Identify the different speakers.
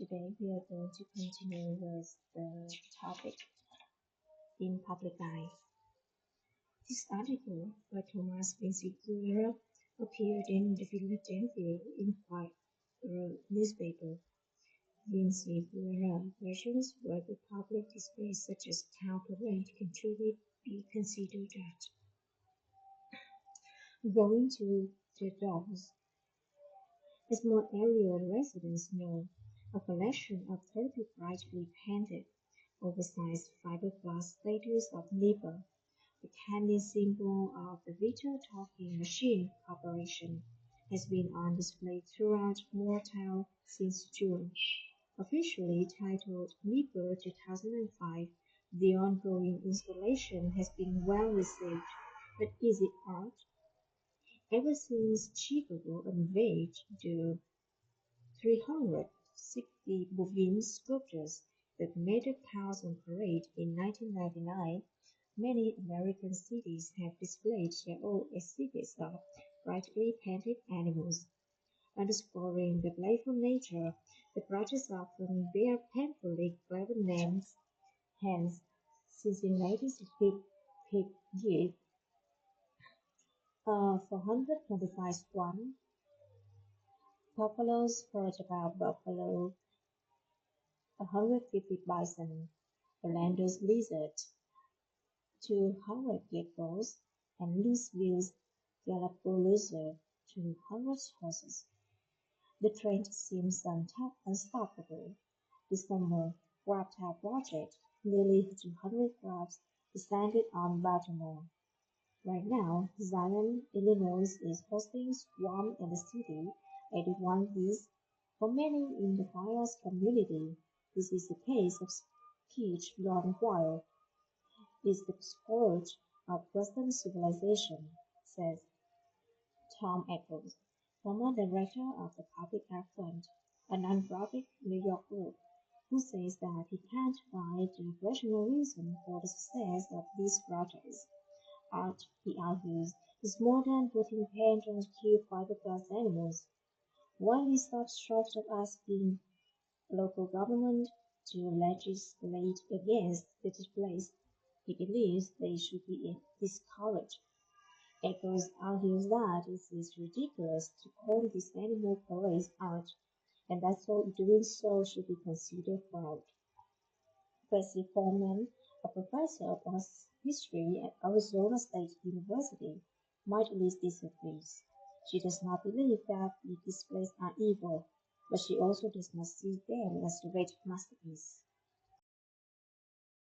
Speaker 1: Today we are going to continue with the topic in public eye. This article by Thomas Vinciguerra appeared in the Philadelphia Inquirer newspaper. Vinciguerra questions whether public displays such as town parade can truly be considered art. Going to the dogs. As more area residents know, a collection of 30 brightly painted, oversized fiberglass statues of Liber, the candy symbol of the Vito Talking Machine Corporation, has been on display throughout Moortown since June. Officially titled Liber 2005, the ongoing installation has been well received. But is it art? Ever since Chicago unveiled the 360 bovine sculptures that made the Cows on Parade in 1999, many American cities have displayed their own exhibits of brightly painted animals. Underscoring the playful nature, the projects often bear painfully clever names. Hence, Cincinnati's Pig Give 425 Swan, Buffalo's About Buffalo 150 bison, Orlando's lizard, 200 geckos, and Louisville's Galapagos 200 horses. The trend seems unstoppable. This summer, GrabTag project, nearly 200 Grabs descended on Baltimore. Right now, Zion, Illinois is hosting Swarm in the City 81 East. For many in the Fires community, this is a case of speech gone wild. It's the scourge of Western civilization, says Tom Echols, former director of the Public Art Fund, a nonprofit New York group, who says that he can't find a rational reason for the success of these projects. Art, he argues, is more than putting paint on cute fiberglass animals. While he stops short of asking local government to legislate against the displays, he believes they should be discouraged. Echoes argues that it is ridiculous to call these animal parades art, and that so doing so should be considered fraud. Bessie Foreman, a professor of art history at Arizona State University, mildly disagrees. She does not believe that the displays are evil, but she also does not see them as great masterpieces.